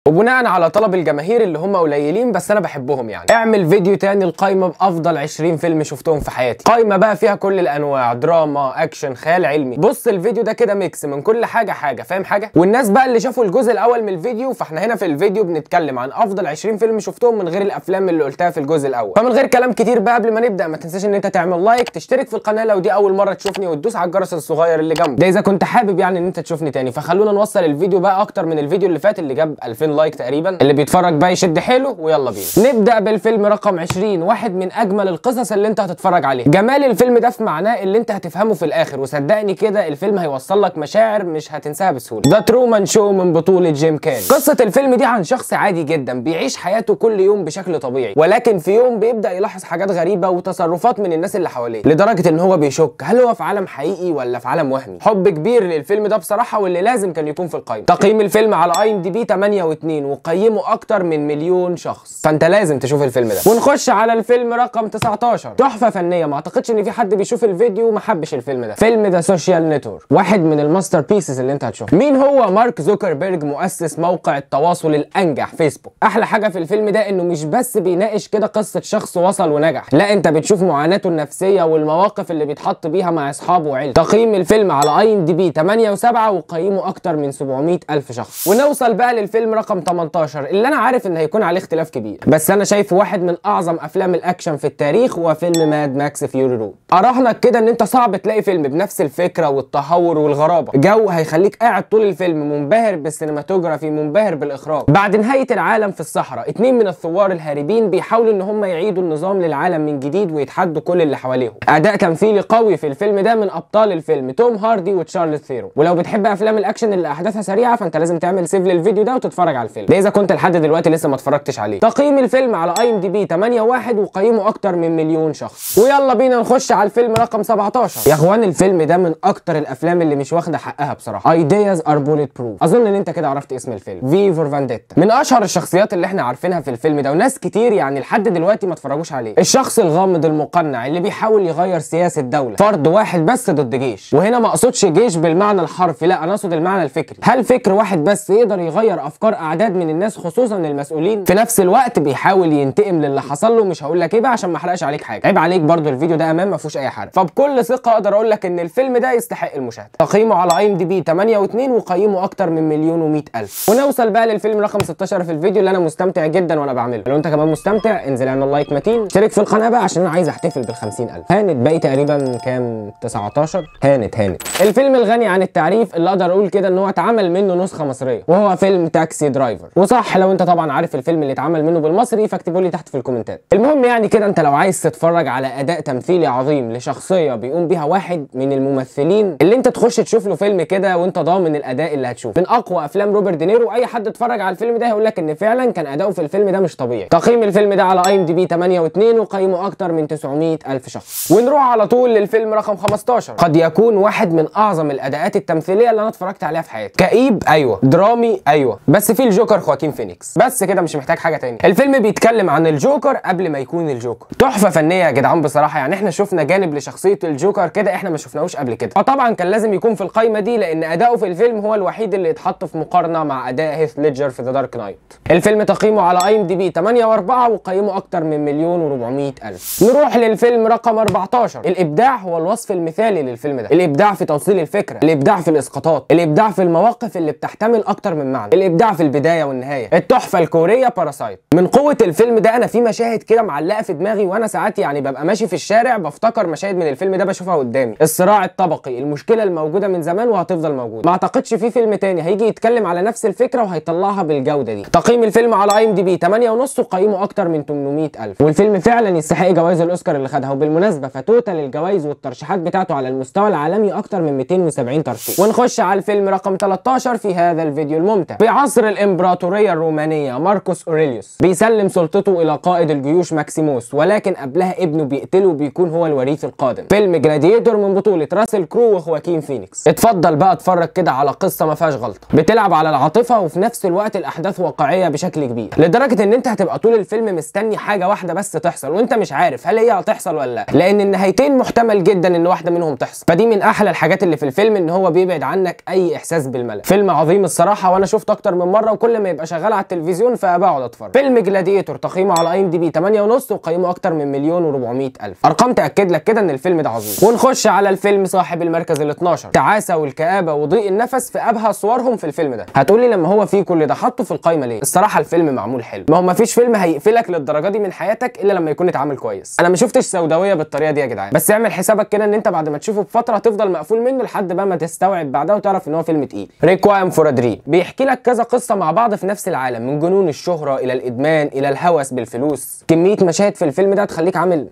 وبناء على طلب الجماهير اللي هم قليلين بس انا بحبهم يعني، اعمل فيديو تاني القايمه بافضل 20 فيلم شفتهم في حياتي. قايمه بقى فيها كل الانواع، دراما، اكشن، خيال علمي. بص الفيديو ده كده ميكس من كل حاجه، فاهم حاجه؟ والناس بقى اللي شافوا الجزء الاول من الفيديو، فاحنا هنا في الفيديو بنتكلم عن افضل 20 فيلم شفتهم من غير الافلام اللي قلتها في الجزء الاول. فمن غير كلام كتير بقى، قبل ما نبدا ما تنساش ان انت تعمل لايك، تشترك في القناه لو دي اول مره تشوفني، وتدوس على الجرس الصغير اللي جنبه ده اذا كنت حابب يعني ان انت تشوفني تاني. فخلونا نوصل الفيديو بقى اكتر من الفيديو اللي فات اللي جاب 2000 لايك تقريبا. اللي بيتفرج بقى يشد حيله ويلا بينا نبدا بالفيلم رقم 20. واحد من اجمل القصص اللي انت هتتفرج عليها. جمال الفيلم ده في معناه اللي انت هتفهمه في الاخر، وصدقني كده الفيلم هيوصل لك مشاعر مش هتنساها بسهوله. ذا ترومان شو من بطوله جيم كاري. قصه الفيلم دي عن شخص عادي جدا بيعيش حياته كل يوم بشكل طبيعي، ولكن في يوم بيبدا يلاحظ حاجات غريبه وتصرفات من الناس اللي حواليه، لدرجه ان هو بيشك هل هو في عالم حقيقي ولا في عالم وهمي. حب كبير للفيلم ده بصراحه، واللي لازم كان يكون في القائمه. تقييم الفيلم على IMDb 8.2، وقيمه اكتر من مليون شخص، فانت لازم تشوف الفيلم ده. ونخش على الفيلم رقم 19. تحفه فنيه، ما اعتقدش ان في حد بيشوف الفيديو وما حبش الفيلم ده. فيلم ذا سوشيال نتورك، واحد من الماستر بيسز اللي انت هتشوفه. مين هو مارك زوكربيرج، مؤسس موقع التواصل الانجح فيسبوك. احلى حاجه في الفيلم ده انه مش بس بيناقش كده قصه شخص وصل ونجح، لا انت بتشوف معاناته النفسيه والمواقف اللي بيتحط بيها مع اصحابه وعيلته. تقييم الفيلم على IMDb 8.7، وقيمه اكتر من 700,000 شخص. ونوصل بقى للفيلم رقم 18 اللي انا عارف ان هيكون عليه اختلاف كبير، بس انا شايفه واحد من اعظم افلام الاكشن في التاريخ، وفيلم ماد ماكس فيوري رود. اراهنك كده ان انت صعب تلاقي فيلم بنفس الفكره والتهور والغرابه، جو هيخليك قاعد طول الفيلم منبهر بالسينماتوجرافي، منبهر بالاخراج. بعد نهايه العالم في الصحراء، 2 من الثوار الهاربين بيحاولوا ان هم يعيدوا النظام للعالم من جديد ويتحدوا كل اللي حواليهم. اداء تمثيلي قوي في الفيلم ده من ابطال الفيلم توم هاردي وتشارلز ثيرون. ولو بتحب افلام الاكشن اللي احداثها سريعه، فانت لازم تعمل سيف للفيديو ده وتتفرج على الفيلم ده اذا كنت لحد دلوقتي لسه ما اتفرجتش عليه. تقييم الفيلم على IMDb 8.1، وقيمه اكتر من مليون شخص. ويلا بينا نخش على الفيلم رقم 17. يا اخوان الفيلم ده من اكتر الافلام اللي مش واخده حقها بصراحه. Ideas are bulletproof. اظن ان انت كده عرفت اسم الفيلم، في فور فانديتا. من اشهر الشخصيات اللي احنا عارفينها في الفيلم ده، وناس كتير يعني لحد دلوقتي ما اتفرجوش عليه. الشخص الغامض المقنع اللي بيحاول يغير سياسه دوله، فرد واحد بس ضد جيش. وهنا ما اقصدش جيش بالمعنى الحرفي، لا انا اقصد المعنى الفكري. هل فكر واحد بس يقدر يغير افكار اعداد من الناس، خصوصا المسؤولين؟ في نفس الوقت بيحاول ينتقم للي حصل له. مش هقول لك ايه بقى عشان ما احرقش عليك حاجه، عيب عليك برضو، الفيديو ده امان ما فيهوش اي حرق. فبكل ثقه اقدر اقول لك ان الفيلم ده يستحق المشاهده. تقييمه على IMDb 8.2، وقيمه اكتر من 1,100,000. ونوصل بقى للفيلم رقم 16 في الفيديو اللي انا مستمتع جدا وانا بعمله. لو انت كمان مستمتع انزل اعمل لايك متين، اشترك في القناه بقى عشان انا عايز احتفل بال 50,000. هانت باقي تقريبا كام؟ 19. هانت الفيلم الغني عن التعريف اللي اقدر اقول كده ان هو اتعمل منه نسخه مصريه، وهو فيلم تاكسي درايفر. وصح لو انت طبعا عارف الفيلم اللي اتعمل منه بالمصري فاكتبوا لي تحت في الكومنتات. المهم يعني كده، انت لو عايز تتفرج على اداء تمثيلي عظيم لشخصيه بيقوم بيها واحد من الممثلين اللي انت تخش تشوف له فيلم كده وانت ضامن الاداء اللي هتشوف من اقوى افلام روبرت دينيرو، اي حد اتفرج على الفيلم ده هيقول لك ان فعلا كان اداؤه في الفيلم ده مش طبيعي. تقييم الفيلم ده على IMDb 8.2، وقيمه اكتر من 900,000 شخص. ونروح على طول للفيلم رقم 15. قد يكون واحد من اعظم الاداءات التمثيليه اللي انا اتفرجت عليها في حياتي. كئيب ايوه، درامي ايوه، بس في الجوكر خواكين فينيكس، بس كده مش محتاج حاجه تاني. الفيلم بيتكلم عن الجوكر قبل ما يكون الجوكر. تحفه فنيه يا جدعان بصراحه، يعني احنا شفنا جانب لشخصيه الجوكر كده احنا ما شفناهوش قبل كده. فطبعا كان لازم يكون في القايمه دي، لان اداؤه في الفيلم هو الوحيد اللي اتحط في مقارنه مع اداء هيث ليدجر في ذا دارك نايت. الفيلم تقييمه على IMDb 8.4، وقيمه اكتر من 1,400,000. نروح للفيلم رقم 14. الابداع هو الوصف المثالي للفيلم ده. الابداع في توصيل الفكره، الابداع في الاسقاطات، الابداع في المواقف اللي بتحتمل اكتر من معنى، الابداع في البدايه والنهايه. التحفه الكوريه باراسايت. من قوه الفيلم ده انا في مشاهد كده معلقه في دماغي، وانا ساعات يعني ببقى ماشي في الشارع بفتكر مشاهد من الفيلم ده بشوفها قدامي. الصراع الطبقي، المشكله الموجوده من زمان وهتفضل موجوده. ما اعتقدش في فيلم تاني هيجي يتكلم على نفس الفكره وهيطلعها بالجوده دي. تقييم الفيلم على IMDb 8.5، وقيمه اكتر من 800,000. والفيلم فعلا يستحق جوائز الاوسكار اللي خدها. وبالمناسبه فتوتال الجوائز والترشيحات بتاعته على المستوى العالمي اكتر من 270 ترشيح. ونخش على الفيلم رقم 13 في هذا الفيديو الممتع. في عصر الامبراطوريه الرومانيه، ماركوس اوريليوس بيسلم سلطته الى قائد الجيوش ماكسيموس، ولكن قبلها ابنه بيقتله وبيكون هو الوريث القادم. فيلم جلاديتور من بطوله راسل كرو وخواكين فينيكس. اتفضل بقى اتفرج كده على قصه ما فيهاش غلطه، بتلعب على العاطفه وفي نفس الوقت الاحداث واقعيه بشكل كبير، لدرجه ان انت هتبقى طول الفيلم مستني حاجه واحده بس تحصل، وانت مش عارف هل هي هتحصل ولا لا، لان النهايتين محتمل جدا ان واحده منهم تحصل. فدي من احلى الحاجات اللي في الفيلم، ان هو بيبعد عنك اي احساس بالملل. فيلم عظيم الصراحه، وانا شفته اكتر من مره الكوره وكل ما يبقى شغال على التلفزيون فبقعد اتفرج. فيلم جلاديتور تقييمه على اي ام دي بي 8.5 وقيمه اكتر من 1,400,000. ارقام تاكد لك كده ان الفيلم ده عظيم. ونخش على الفيلم صاحب المركز ال 12، تعاسه والكآبه وضيق النفس في ابهى صورهم في الفيلم ده. هتقولي لما هو فيه كل ده حطه في القايمه ليه؟ الصراحه الفيلم معمول حلو، ما هو مفيش فيلم هيقفلك للدرجه دي من حياتك الا لما يكون اتعامل كويس. انا ما شفتش سوداويه بالطريقه دي يا جدعان، بس اعمل حسابك كده ان انت بعد ما تشوفه بفتره هتفضل مقفول منه لحد بقى ما تستوعب بعدها وتعرف ان هو فيلم تقيل. ريكوايم فور ا دريم بيحكي لك كذا قصه مع بعض في نفس العالم، من جنون الشهره الى الادمان الى الهوس بالفلوس. كميه مشاهد في الفيلم ده تخليك عامل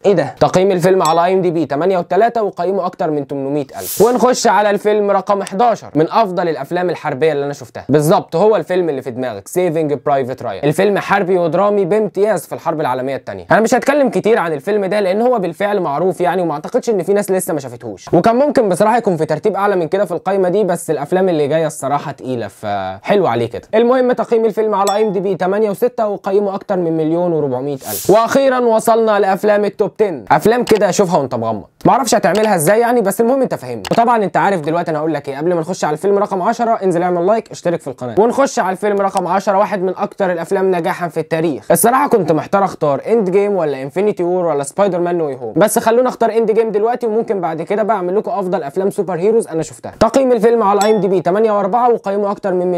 ايه ده؟ تقييم الفيلم على اي ام دي بي 8.3 وقيمه اكتر من 800,000. ونخش على الفيلم رقم 11 من افضل الافلام الحربيه اللي انا شفتها، بالظبط هو الفيلم اللي في دماغك، سيفنج برايفت رايان. الفيلم حربي ودرامي بامتياز في الحرب العالميه الثانيه. انا مش هتكلم كتير عن الفيلم ده لان هو بالفعل معروف يعني، وما اعتقدش ان في ناس لسه ما شافتهوش، وكان ممكن بصراحه يكون في ترتيب اعلى من كده في القايمه دي، بس الافلام اللي جايه الصراحه تقيله فحلو عليه كده. المهم تقييم الفيلم على اي ام دي بي 8.6 وقيمه اكتر من 1,400,000. واخيرا وصلنا لافلام التوب 10، افلام كده اشوفها وانت مغمض، معرفش هتعملها ازاي يعني، بس المهم انت فاهمني. وطبعا انت عارف دلوقتي انا هقول لك ايه. قبل ما نخش على الفيلم رقم 10 انزل اعمل لايك، اشترك في القناه. ونخش على الفيلم رقم 10، واحد من اكتر الافلام نجاحا في التاريخ. الصراحه كنت محتار اختار اند جيم ولا انفينيتي وور ولا سبايدر مان نو واي هوم، بس خلونا اختار اند جيم دلوقتي، وممكن بعد كده بقى اعمل لكم افضل افلام سوبر هيروز انا شفتها. تقييم الفيلم على اي ام دي بي 8.4 وقيمه اكتر من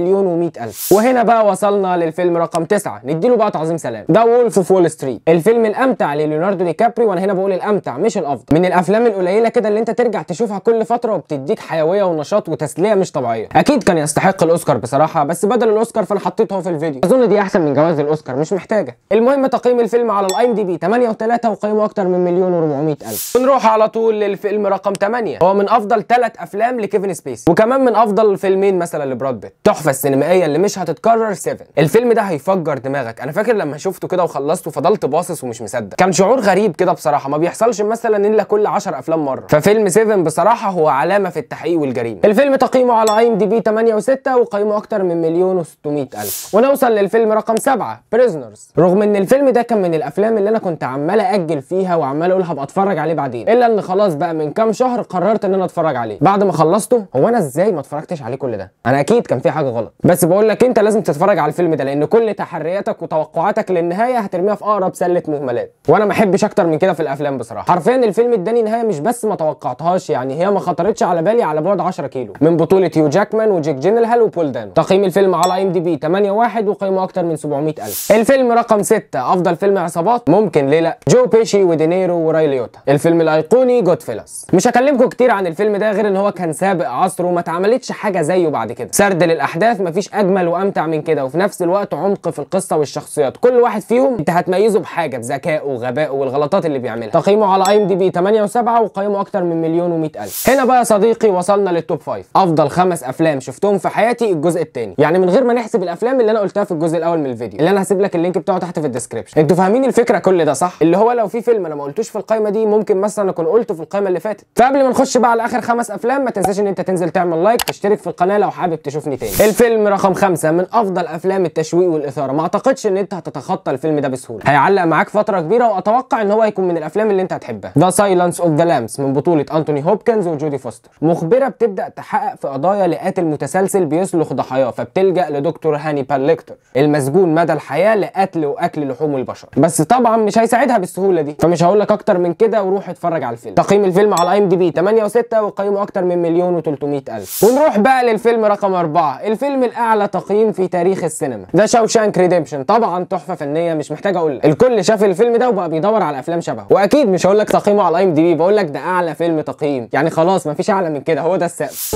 1,100,000. وهنا بقى وصلنا للفيلم رقم 9، نديله بقى تعظيم سلام، ذا وولف اوف وول ستريت. الفيلم الامتع لليوناردو دي كابري، وانا هنا بقول الامتع مش الافضل، من الافلام القليله كده اللي انت ترجع تشوفها كل فتره وبتديك حيويه ونشاط وتسليه مش طبيعيه. اكيد كان يستحق الاوسكار بصراحه، بس بدل الاوسكار فانا حطيته في الفيديو، اظن دي احسن من جوائز الاوسكار مش محتاجه. المهم تقييم الفيلم على الاي ام دي بي 8.3 وقيمه اكتر من 1,400,000. ونروح على طول للفيلم رقم 8، هو من افضل 3 افلام لكيفن سبيسي، وكمان من افضل فيلمين مثلا لبراد بيت. تحفه السينمائيه اللي مش هتتكرر 7. الفيلم ده هيفجر دماغك. انا فاكر لما شفته كده وخلصته فضلت باصص ومش مصدق، كان شعور غريب كده بصراحه، ما بيحصلش مثلا الا كل 10 افلام مره. ففيلم 7 بصراحه هو علامه في التحقيق والجريمه. الفيلم تقييمه على اي ام دي بي 8.6 وقيمه اكتر من 1,600,000. ونوصل للفيلم رقم 7 بريزنرز. رغم ان الفيلم ده كان من الافلام اللي انا كنت عمال اجل فيها وعمال اقول هبقى اتفرج عليه بعدين، الا ان خلاص بقى من كام شهر قررت ان انا اتفرج عليه. بعد ما خلصته هو انا ازاي ما اتفرجتش عليه كل ده؟ انا اكيد كان في حاجه غلط، بس بقول لك انت لازم تتفرج على الفيلم ده، لان كل تحرياتك وتوقعاتك للنهايه هترميها في اقرب سله مهملات، وانا ما احبش اكتر من كده في الافلام بصراحه. حرفيا الفيلم اداني نهايه مش بس ما توقعتهاش يعني، هي ما خطرتش على بالي على بعد 10 كيلو، من بطوله هيو جاكمان وجيك جينلهال وبول دانو. تقييم الفيلم على اي ام دي بي 8.1 وقيمه اكتر من 700,000. الفيلم رقم 6 افضل فيلم عصابات ممكن ليه لا، جو بيشي ودينيرو وراي ليوتا. الفيلم الايقوني جود فيلاس. مش هكلمكم كتير عن الفيلم ده غير ان هو كان سابق عصره وما اتعملتش حاجه زيه بعد كده. سرد للاحداث مفيش اجمل وامتع من كده، وفي نفس الوقت عمق في القصه والشخصيات، كل واحد فيهم انت هتميزه بحاجه، بذكائه وغبائه والغلطات اللي بيعملها. تقييمه على اي ام دي بي 8.7 وقيمه اكتر من 1,100,000. هنا بقى يا صديقي وصلنا للتوب 5 افضل 5 افلام شفتهم في حياتي الجزء الثاني، يعني من غير ما نحسب الافلام اللي انا قلتها في الجزء الاول من الفيديو، اللي انا هسيب لك اللينك بتاعه تحت في الديسكربشن. انتوا فاهمين الفكره كل ده صح؟ اللي هو لو في فيلم انا ما قلتوش في القائمه دي ممكن مثلا اكون قلته في القائمه اللي فاتت. فقبل ما نخش بقى على اخر 5 افلام ما تنساش ان انت تنزل تعمل لايك، تشترك في القناه لو حابب تشوفني تاني. الفيلم رقم 5 من افضل افلام التشويق والاثاره، ما اعتقدش ان انت هتتخطى الفيلم ده بسهوله، هيعلق معاك فتره كبيره، واتوقع ان هو هيكون من الافلام اللي انت هتحبها. ذا سايلنس اوف ذا لامبس من بطوله انتوني هوبكنز وجودي فوستر. مخبره بتبدا تحقق في قضايا لقاتل متسلسل بيسلخ ضحاياه، فبتلجا لدكتور هانيبال ليكتر المسجون مدى الحياه لقتل واكل لحوم البشر، بس طبعا مش هيساعدها بالسهوله دي، فمش هقول لك اكتر من كده وروح اتفرج على الفيلم. تقييم الفيلم على اي ام دي بي 8.6 وقيمه اكتر من 1,300,000. ونروح بقى للفيلم رقم 4، الفيلم الاعلى تقييم في تاريخ السينما، ذا شاوشانك ريديمشن. طبعا تحفه فنيه مش محتاج اقول لك، الكل شاف الفيلم ده وبقى بيدور على افلام شبهه، واكيد مش هقول لك تقييمه على اي ام دي بي، بقول لك ده اعلى فيلم تقييم، يعني خلاص مفيش اعلى من كده، هو ده السقف.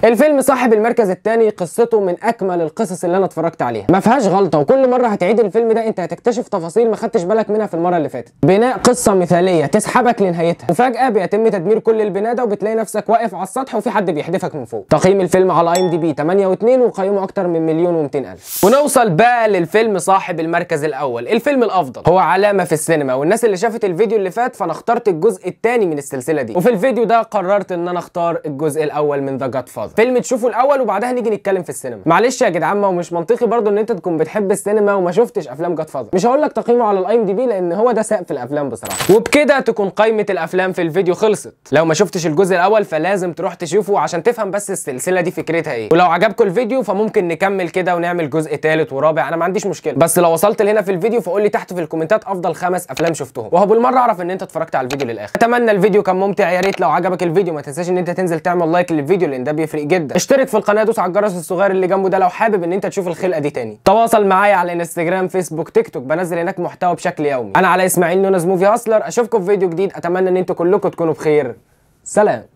الفيلم صاحب المركز الثاني قصته من اكمل القصص اللي انا اتفرجت عليها، ما فيهاش غلطه، وكل مره هتعيد الفيلم ده انت هتكتشف تفاصيل ما خدتش بالك منها في المره اللي فاتت. بناء قصه مثاليه تسحبك لنهايتها، وفجاه بيتم تدمير كل البناء ده وبتلاقي نفسك واقف على السطح وفي حد بيحدفك من فوق. تقييم الفيلم على اي ام دي بي 8.2 وقيمه اكتر من 1,200,000. ونوصل بقى للفيلم صاحب المركز الاول، الفيلم الافضل، هو علامه في السينما، والناس اللي شافت الفيديو اللي فات فانا اخترت الجزء الثاني من السلسله دي، وفي الفيديو ده قررت ان انا اختار الجزء الاول من ذا جاد فاذر. فيلم تشوفه الاول وبعدها نيجي نتكلم في السينما. معلش يا جدعان، ما هو مش منطقي برضو ان انت تكون بتحب السينما وما شفتش افلام جاد فاذر. مش هقول لك تقييمه على الاي ام دي بي لان هو ده سقف الافلام بصراحه. وبكده تكون قائمه الافلام في الفيديو خلصت. لو ما شفتش الجزء الاول فلازم تروح تشوفه عشان تفهم بس السلسله دي فكرتها ايه. ولو عجبكم الفيديو فممكن نكمل كده ونعمل جزء ثالث ورابع، انا ما عنديش مشكله. بس لو وصلت لهنا في الفيديو فقول لي تحت في الكومنتات افضل 5 افلام شفتهم، وهو بالمره اعرف ان انت اتفرجت على الفيديو للاخر. اتمنى الفيديو كان ممتع. يا ريت لو عجبك الفيديو ما تنساش ان انت تنزل تعمل لايك للفيديو لان ده بيفرق جدا. اشترك في القناه، دوس على الجرس الصغير اللي جنبه ده لو حابب ان انت تشوف الخلقه دي تاني. تواصل معايا على انستجرام، فيسبوك، تيك توك، بنزل هناك محتوى بشكل يومي. انا على اسماعيل نونز موفي هاسلر. اشوفكم في فيديو جديد. اتمنى ان انتوا كلكم تكونوا بخير. سلام.